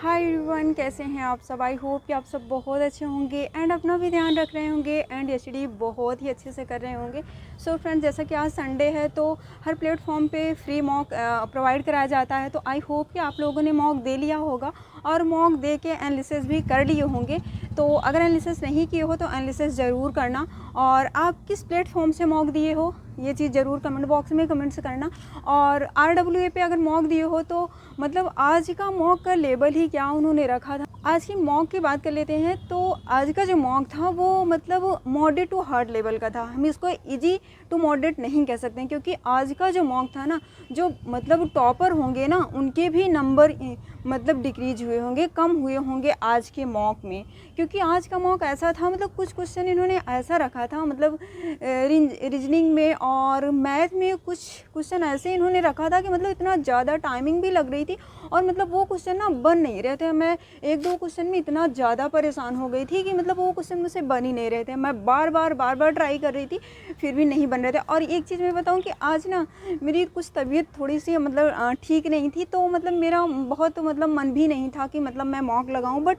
Hi everyone, कैसे हैं आप सब। आई होप कि आप सब बहुत अच्छे होंगे एंड अपना भी ध्यान रख रहे होंगे एंड एचडी बहुत ही अच्छे से कर रहे होंगे। सो फ्रेंड्स, जैसा कि आज संडे है तो हर प्लेटफॉर्म पे फ्री मॉक प्रोवाइड कराया जाता है। तो आई होप कि आप लोगों ने मॉक दे लिया होगा और मॉक दे के एनालिसिस भी कर लिए होंगे। तो अगर एनालिसिस नहीं किए हो तो एनालिसिस ज़रूर करना, और आप किस प्लेटफॉर्म से मॉक दिए हो ये चीज़ ज़रूर कमेंट बॉक्स में कमेंट्स करना। और RWA पे अगर मॉक दिए हो तो मतलब आज का मॉक का लेवल ही क्या उन्होंने रखा था। आज की मॉक की बात कर लेते हैं। तो आज का जो मॉक था वो मतलब मॉडरेट टू हार्ड लेवल का था। हम इसको इजी टू मॉडरेट नहीं कह सकते हैं, क्योंकि आज का जो मॉक था ना, जो मतलब टॉपर होंगे ना उनके भी नंबर मतलब डिक्रीज हुए होंगे, कम हुए होंगे आज के मॉक में। क्योंकि आज का मॉक ऐसा था, मतलब कुछ क्वेश्चन इन्होंने ऐसा रखा था, मतलब रीजनिंग में और मैथ में कुछ क्वेश्चन ऐसे इन्होंने रखा था कि मतलब इतना ज़्यादा टाइमिंग भी लग रही थी और मतलब वो क्वेश्चन ना बन नहीं रहे थे। मैं एक दो क्वेश्चन में इतना ज़्यादा परेशान हो गई थी कि मतलब वो क्वेश्चन मुझसे बन ही नहीं रहे थे। मैं बार बार ट्राई कर रही थी, फिर भी नहीं बन रहे थे। और एक चीज़ मैं बताऊँ कि आज ना मेरी कुछ तबीयत थोड़ी सी मतलब ठीक नहीं थी, तो मतलब मेरा बहुत मतलब मन भी नहीं था कि मतलब मैं मॉक लगाऊं। बट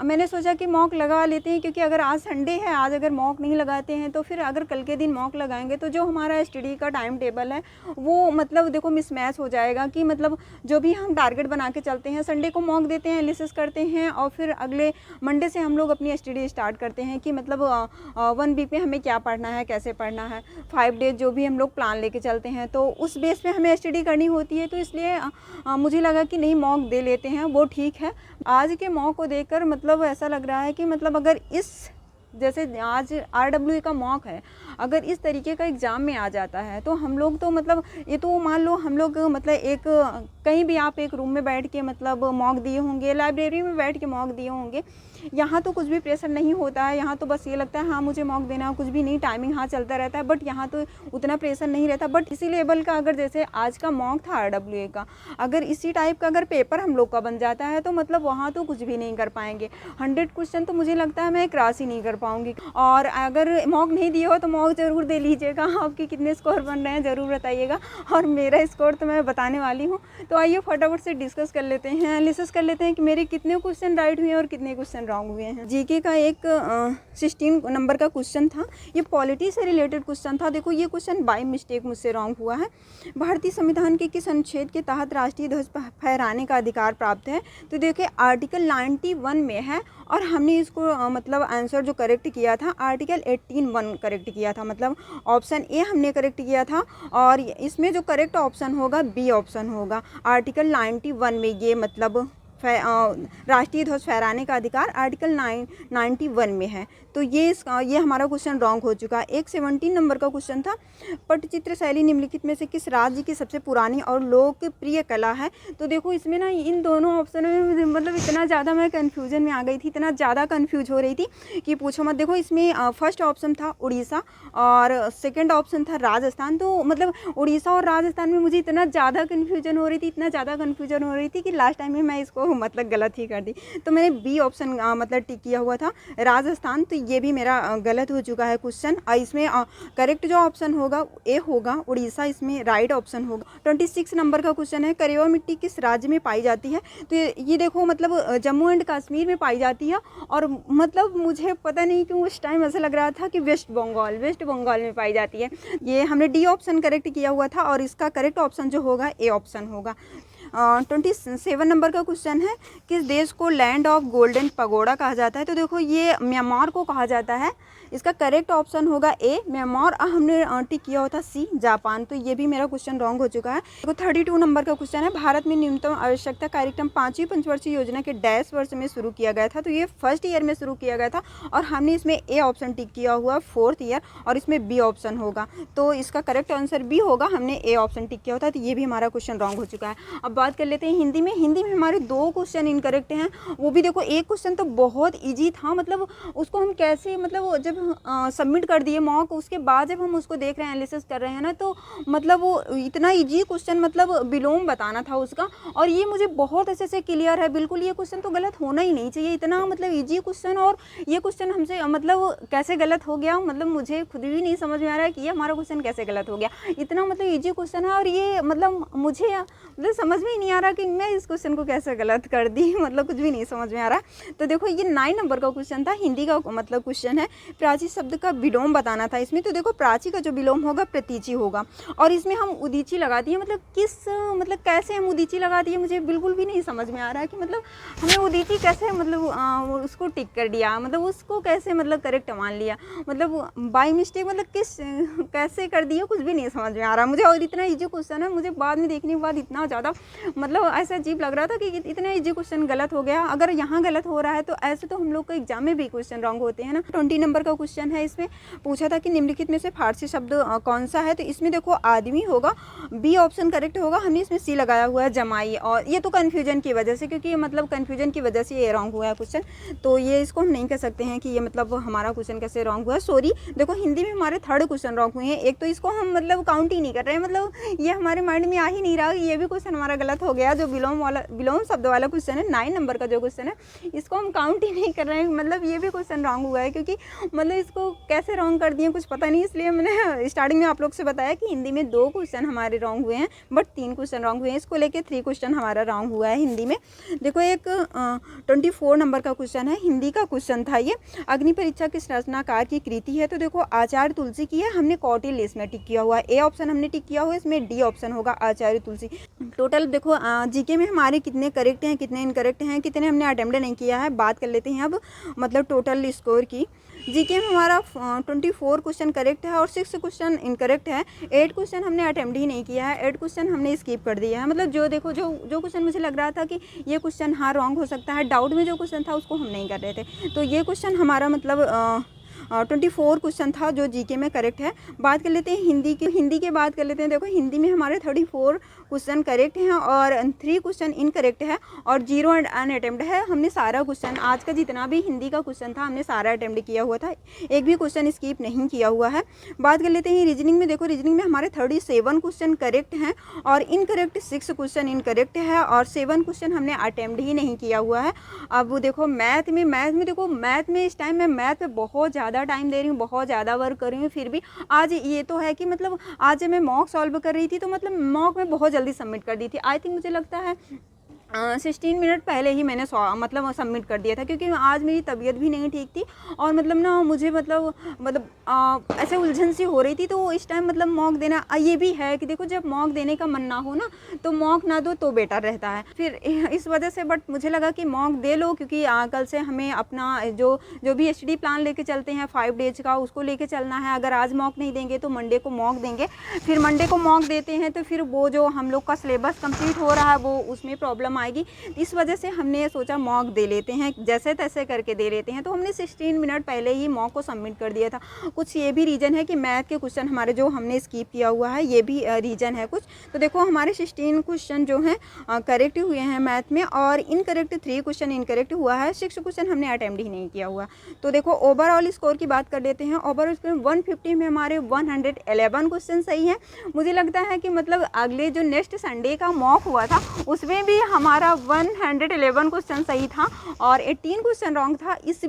मैंने सोचा कि मॉक लगा लेते हैं, क्योंकि अगर आज संडे है, आज अगर मॉक नहीं लगाते हैं तो फिर अगर कल के दिन मॉक लगाएंगे तो जो हमारा स्टडी का टाइम टेबल है वो मतलब देखो मिसमैच हो जाएगा। कि मतलब जो भी हम टारगेट बना के चलते हैं, संडे को मॉक देते हैं, एनालिसिस करते हैं और फिर अगले मंडे से हम लोग अपनी स्टडी स्टार्ट करते हैं कि मतलब 1 वीक में हमें क्या पढ़ना है, कैसे पढ़ना है, 5 डेज जो भी हम लोग प्लान लेके चलते हैं, तो उस बेस पे हमें स्टडी करनी होती है। तो इसलिए मुझे लगा कि नहीं, मॉक दे लेते हैं, वो ठीक है। आज के मॉक को देखकर मतलब ऐसा लग रहा है कि मतलब अगर इस जैसे आज RWA का मॉक है, अगर इस तरीके का एग्ज़ाम में आ जाता है तो हम लोग तो मतलब ये तो मान लो हम लोग मतलब एक कहीं भी आप एक रूम में बैठ के मतलब मॉक दिए होंगे, लाइब्रेरी में बैठ के मॉक दिए होंगे, यहाँ तो कुछ भी प्रेशर नहीं होता है। यहाँ तो बस ये लगता है हाँ मुझे मॉक देना, कुछ भी नहीं, टाइमिंग हाँ चलता रहता है। बट यहाँ तो उतना प्रेशर नहीं रहता। बट इसी लेवल का अगर जैसे आज का मॉक था RWA का, अगर इसी टाइप का अगर पेपर हम लोग का बन जाता है तो मतलब वहाँ तो कुछ भी नहीं कर पाएंगे। 100 क्वेश्चन तो मुझे लगता है मैं क्रॉस ही नहीं कर पाऊँगी। और अगर मॉक नहीं दिया हो तो मॉक ज़रूर दे लीजिएगा। आपके कितने स्कोर बन रहे हैं ज़रूर बताइएगा, और मेरा स्कोर तो मैं बताने वाली हूँ। तो आइए फटाफट से डिस्कस कर लेते हैं, एनालिसिस कर लेते हैं कि मेरे कितने क्वेश्चन राइट हुए और कितने क्वेश्चन रॉन्ग हुए हैं। जीके का एक 16 नंबर का क्वेश्चन था, ये पॉलिटी से रिलेटेड क्वेश्चन था। देखो ये क्वेश्चन बाय मिस्टेक मुझसे रॉन्ग हुआ है। भारतीय संविधान के किस अनुच्छेद के तहत राष्ट्रीय ध्वज फहराने का अधिकार प्राप्त है? तो देखिए आर्टिकल 91 में है, और हमने इसको मतलब आंसर जो करेक्ट किया था आर्टिकल 18(1) करेक्ट किया था, मतलब ऑप्शन ए हमने करेक्ट किया था। और इसमें जो करेक्ट ऑप्शन होगा बी ऑप्शन होगा। आर्टिकल 91 में ये मतलब राष्ट्रीय ध्वज फहराने का अधिकार आर्टिकल 91 में है। तो ये हमारा क्वेश्चन रॉन्ग हो चुका है। एक 17 नंबर का क्वेश्चन था, पटचित्र शैली निम्नलिखित में से किस राज्य की सबसे पुरानी और लोकप्रिय कला है? तो देखो इसमें ना इन दोनों ऑप्शन में मतलब इतना ज़्यादा मैं कन्फ्यूजन में आ गई थी, इतना ज़्यादा कन्फ्यूज हो रही थी कि पूछो मत। देखो इसमें फर्स्ट ऑप्शन था उड़ीसा और सेकेंड ऑप्शन था राजस्थान। तो मतलब उड़ीसा और राजस्थान में मुझे इतना ज़्यादा कन्फ्यूजन हो रही थी, इतना ज़्यादा कन्फ्यूजन हो रही थी कि लास्ट टाइम में मैं इसको मतलब गलत ही कर दी। तो मैंने बी ऑप्शन मतलब टिक किया हुआ था राजस्थान। तो ये भी मेरा गलत हो चुका है क्वेश्चन। इसमें करेक्ट जो ऑप्शन होगा ए होगा उड़ीसा, इसमें राइट ऑप्शन होगा। 26 नंबर का क्वेश्चन है, करेवा मिट्टी किस राज्य में पाई जाती है? तो ये देखो मतलब जम्मू एंड कश्मीर में पाई जाती है। और मतलब मुझे पता नहीं क्यों उस टाइम ऐसा लग रहा था कि वेस्ट बंगाल में पाई जाती है। ये हमने डी ऑप्शन करेक्ट किया हुआ था, और इसका करेक्ट ऑप्शन जो होगा ए ऑप्शन होगा। 27 नंबर का क्वेश्चन है, किस देश को लैंड ऑफ गोल्डन पगोड़ा कहा जाता है? तो देखो ये म्यांमार को कहा जाता है। इसका करेक्ट ऑप्शन होगा ए म्यांमार, और हमने टिक किया हुआ था सी जापान। तो ये भी मेरा क्वेश्चन रॉन्ग हो चुका है। देखो 32 नंबर का क्वेश्चन है, भारत में न्यूनतम आवश्यकता कार्यक्रम 5वीं पंचवर्षीय योजना के डैश वर्ष में शुरू किया गया था? तो ये फर्स्ट ईयर में शुरू किया गया था, और हमने इसमें ए ऑप्शन टिक किया हुआ 4th ईयर, और इसमें बी ऑप्शन होगा। तो इसका करेक्ट आंसर बी होगा, हमने ए ऑप्शन टिक किया होता। तो ये भी हमारा क्वेश्चन रॉन्ग हो चुका है। अब बात कर लेते हैं हिंदी में। हिंदी में हमारे 2 क्वेश्चन इनकरेक्ट हैं। वो भी देखो एक क्वेश्चन तो बहुत इजी था, मतलब उसको हम कैसे मतलब जब सबमिट कर दिए मॉक, उसके बाद जब हम उसको देख रहे हैं, एनालिसिस कर रहे हैं ना, तो मतलब वो इतना इजी क्वेश्चन मतलब विलोम बताना था उसका, और ये मुझे बहुत अच्छे से क्लियर है बिल्कुल। ये क्वेश्चन तो गलत होना ही नहीं चाहिए, इतना मतलब इजी क्वेश्चन, और ये क्वेश्चन हमसे मतलब कैसे गलत हो गया, मतलब मुझे खुद भी नहीं समझ में आ रहा है कि ये हमारा क्वेश्चन कैसे गलत हो गया। इतना मतलब इजी क्वेश्चन है, और ये मतलब मुझे मतलब समझ में ही नहीं आ रहा कि मैं इस क्वेश्चन को कैसे गलत कर दी, मतलब कुछ भी नहीं समझ में आ रहा। तो देखो ये 9 नंबर का क्वेश्चन था, हिंदी का मतलब क्वेश्चन है। प्राची शब्द का विलोम बताना था इसमें। तो देखो प्राची का जो विलोम होगा प्रतीची होगा, और इसमें हम उदीची लगा दिए। मतलब मतलब कैसे हम उदीची लगा दिए, मुझे बिल्कुल भी नहीं समझ में आ रहा है कि मतलब हमें उदीची कैसे मतलब उसको टिक कर दिया, मतलब उसको कैसे मतलब करेक्ट मान लिया, मतलब बाय मिस्टेक, मतलब कैसे कर दिया, कुछ भी नहीं समझ में आ रहा मुझे। और इतना ईजी क्वेश्चन है, मुझे बाद में देखने के बाद इतना ज़्यादा मतलब ऐसा अजीब लग रहा था कि इतना ईजी क्वेश्चन गलत हो गया। अगर यहाँ गलत हो रहा है तो ऐसे तो हम लोग को एग्जाम में भी क्वेश्चन रॉन्ग होते हैं ना। 20 नंबर का क्वेश्चन है। इसमें पूछा था कि निम्नलिखित में से फारसी शब्द कौन सा है। तो इसमें देखो आदमी होगा, बी ऑप्शन करेक्ट होगा। हमने इसमें सी लगाया हुआ है जमाई, और ये तो कन्फ्यूजन की वजह से, क्योंकि मतलब कन्फ्यूजन की वजह से ये रॉन्ग हुआ है क्वेश्चन। तो ये इसको हम नहीं कह सकते हैं कि ये मतलब हमारा क्वेश्चन कैसे रॉन्ग हुआ है, सॉरी। देखो हिंदी में हमारे 3rd क्वेश्चन रॉन्ग हुए हैं। एक तो इसको हम मतलब काउंट ही नहीं कर रहे हैं, मतलब ये हमारे माइंड में आ ही नहीं रहा, ये भी क्वेश्चन हमारा गलत हो गया। जो विलोम शब्द वाला क्वेश्चन है 9 नंबर का जो क्वेश्चन है, इसको हम काउंट ही नहीं कर रहे हैं, मतलब ये भी क्वेश्चन रॉन्ग हुआ है। क्योंकि मतलब इसको कैसे रॉन्ग कर दिए कुछ पता नहीं, इसलिए मैंने स्टार्टिंग में आप लोग से बताया कि हिंदी में 2 क्वेश्चन हमारे रॉन्ग हुए हैं, बट 3 क्वेश्चन रॉन्ग हुए हैं। इसको लेके 3 क्वेश्चन हमारा रॉन्ग हुआ है हिंदी में। देखो एक 24 नंबर का क्वेश्चन है, हिंदी का क्वेश्चन था ये। अग्नि परीक्षा किस रचनाकार की कृति है। तो देखो आचार्य तुलसी की है, हमने कौटिल्य इसमें टिक किया हुआ है। ए ऑप्शन हमने टिक किया हुआ है, इसमें डी ऑप्शन होगा आचार्य तुलसी। टोटल देखो जीके में हमारे कितने करेक्ट हैं, कितने इनकरेक्ट हैं, कितने हमने अटेम्प्ट नहीं किया है, बात कर लेते हैं अब मतलब टोटल स्कोर की। जीके में हमारा 24 क्वेश्चन करेक्ट है और 6 क्वेश्चन इनकरेक्ट है। 8 क्वेश्चन हमने अटेम्प्ट ही नहीं किया है, 8 क्वेश्चन हमने स्किप कर दिया है। मतलब जो देखो जो क्वेश्चन मुझे लग रहा था कि ये क्वेश्चन हाँ रॉन्ग हो सकता है, डाउट में जो क्वेश्चन था उसको हम नहीं कर रहे थे। तो ये क्वेश्चन हमारा मतलब 24 क्वेश्चन था जो जीके में करेक्ट है। बात कर लेते हैं हिंदी की बात कर लेते हैं। देखो हिंदी में हमारे 34 क्वेश्चन करेक्ट हैं और 3 क्वेश्चन इनकरेक्ट है और 0 एंड अनअटेम्प्ट है। हमने सारा क्वेश्चन आज का जितना भी हिंदी का क्वेश्चन था हमने सारा अटेम्प्ट किया हुआ था, एक भी क्वेश्चन स्किप नहीं किया हुआ है। बात कर लेते हैं रीजनिंग में। देखो रीजनिंग में हमारे 37 क्वेश्चन करेक्ट हैं और इनकरेक्ट 6 क्वेश्चन इनकरेक्ट है और 7 क्वेश्चन हमने अटेम्प्ट ही नहीं किया हुआ है। अब देखो मैथ में देखो मैथ में इस टाइम मैं मैथ में बहुत ज़्यादा टाइम दे रही हूँ, बहुत ज़्यादा वर्क कर रही हूँ। फिर भी आज ये तो है कि मतलब आज मैं मॉक सॉल्व कर रही थी तो मतलब मॉक में बहुत जल्दी सबमिट कर दी थी। आई थिंक मुझे लगता है 16 मिनट पहले ही मैंने मतलब सबमिट कर दिया था, क्योंकि आज मेरी तबीयत भी नहीं ठीक थी और मतलब ना मुझे मतलब ऐसे उलझन सी हो रही थी। तो इस टाइम मतलब मॉक देना ये भी है कि देखो जब मॉक देने का मन ना हो ना तो मॉक ना दो तो बेटर रहता है फिर इस वजह से। बट मुझे लगा कि मॉक दे लो, क्योंकि कल से हमें अपना जो भी एचडी प्लान लेके चलते हैं 5 डेज का उसको लेके चलना है। अगर आज मॉक नहीं देंगे तो मंडे को मॉक देंगे, फिर मंडे को मॉक देते हैं तो फिर वो जो हम लोग का सिलेबस कंप्लीट हो रहा है वो उसमें प्रॉब्लम आएगी। इस वजह से हमने सोचा मॉक दे लेते हैं, जैसे तैसे करके दे लेते हैं। तो हमने 16 मिनट पहले ही मॉक को सबमिट कर दिया था। कुछ ये भी रीज़न है कि मैथ के क्वेश्चन हमारे जो हमने स्किप किया हुआ है, ये भी रीज़न है कुछ। तो देखो हमारे 16 क्वेश्चन जो हैं करेक्ट हुए हैं मैथ में और इनकरेक्ट 3 क्वेश्चन इनकरेक्ट हुआ है, 6 क्वेश्चन हमने अटेम्प्ट ही नहीं किया हुआ। तो देखो ओवरऑल स्कोर की बात कर लेते हैं। ओवरऑल स्कोर 150 में हमारे 111 क्वेश्चन सही है। मुझे लगता है कि मतलब अगले जो नेक्स्ट संडे का मॉक हुआ था उसमें भी हमारा 111 क्वेश्चन सही था और 18 क्वेश्चन रॉन्ग था। इस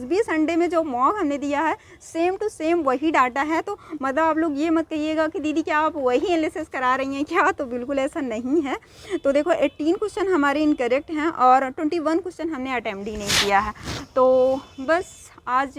भी संडे में जो मॉक हमने दिया है सेम टू सेम वही डाटा है। तो मतलब आप लोग ये मत कहिएगा कि दीदी क्या आप वही एनालिसिस करा रही हैं क्या, तो बिल्कुल ऐसा नहीं है। तो देखो 18 क्वेश्चन हमारे इनकरेक्ट हैं और 21 क्वेश्चन हमने अटेम्प्ट ही नहीं किया है। तो बस आज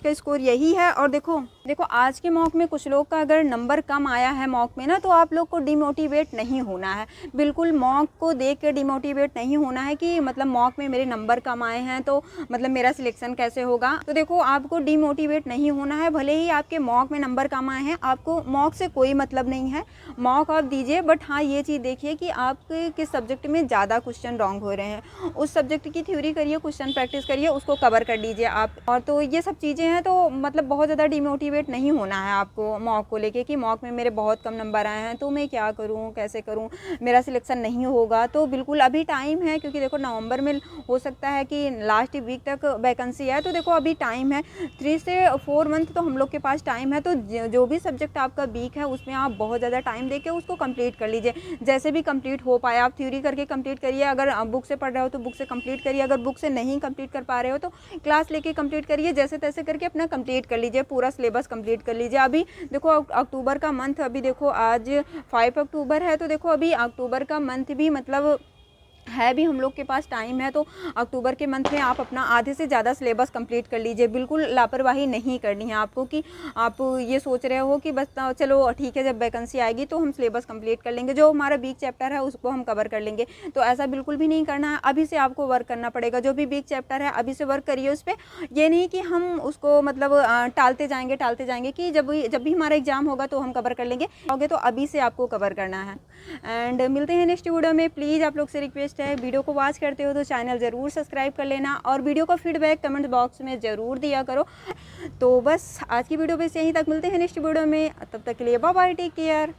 का स्कोर यही है। और देखो आज के मॉक में कुछ लोग का अगर नंबर कम आया है मॉक में ना, तो आप लोग को डिमोटिवेट नहीं होना है। बिल्कुल मॉक को देख के डिमोटिवेट नहीं होना है कि मतलब मॉक में मेरे नंबर कम आए हैं तो मतलब मेरा सिलेक्शन कैसे होगा। तो देखो आपको डिमोटिवेट नहीं होना है, भले ही आपके मॉक में नंबर कम आए हैं, आपको मॉक से कोई मतलब नहीं है। मॉक आप दीजिए, बट हाँ ये चीज़ देखिए कि आपके किस सब्जेक्ट में ज़्यादा क्वेश्चन रॉन्ग हो रहे हैं, उस सब्जेक्ट की थ्योरी करिए, क्वेश्चन प्रैक्टिस करिए, उसको कवर कर लीजिए आप। और तो ये सब चीज़ें हैं। तो मतलब बहुत ज़्यादा डिमोटिवेट नहीं होना है आपको मॉक को लेके कि मॉक में मेरे बहुत कम नंबर आए हैं तो मैं क्या करूँ, कैसे करूँ, मेरा सिलेक्शन नहीं होगा। तो बिल्कुल अभी टाइम है, क्योंकि देखो नवंबर में हो सकता है कि लास्ट वीक तक वैकेंसी है। तो देखो अभी टाइम है, 3 से 4 मंथ तो हम लोग के पास टाइम है। तो जो भी सब्जेक्ट आपका वीक है उसमें आप बहुत ज़्यादा टाइम देके उसको कंप्लीट कर लीजिए, जैसे भी कंप्लीट हो पाए। आप थ्योरी करके कंप्लीट करिए, अगर बुक से पढ़ रहे हो तो बुक से कंप्लीट करिए, अगर बुक से नहीं कंप्लीट कर पा रहे हो तो क्लास लेके कंप्लीट कंप्लीट करिए, जैसे तैसे करके अपना कंप्लीट कर लीजिए, पूरा सिलेबस कंप्लीट कर लीजिए। अभी देखो अक्टूबर का मंथ, अभी देखो आज 5 अक्टूबर है, तो देखो अभी अक्टूबर का मंथ भी मतलब है भी हम लोग के पास टाइम है, तो अक्टूबर के मंथ में आप अपना आधे से ज़्यादा सिलेबस कंप्लीट कर लीजिए। बिल्कुल लापरवाही नहीं करनी है आपको कि आप ये सोच रहे हो कि बस चलो ठीक है, जब वैकेंसी आएगी तो हम सिलेबस कंप्लीट कर लेंगे, जो हमारा वीक चैप्टर है उसको हम कवर कर लेंगे। तो ऐसा बिल्कुल भी नहीं करना है, अभी से आपको वर्क करना पड़ेगा। जो भी वीक चैप्टर है अभी से वर्क करिए उस पर, ये नहीं कि हम उसको मतलब टालते जाएंगे कि जब भी हमारा एग्जाम होगा तो हम कवर कर लेंगे। तो अभी से आपको कवर करना है। एंड मिलते हैं नेक्स्ट वीडियो में। प्लीज़ आप लोग से रिक्वेस्ट है, वीडियो को वॉच करते हो तो चैनल ज़रूर सब्सक्राइब कर लेना, और वीडियो का फीडबैक कमेंट बॉक्स में ज़रूर दिया करो। तो बस आज की वीडियो बस यहीं तक, मिलते हैं नेक्स्ट वीडियो में, तब तक के लिए बाय बाय, टेक केयर।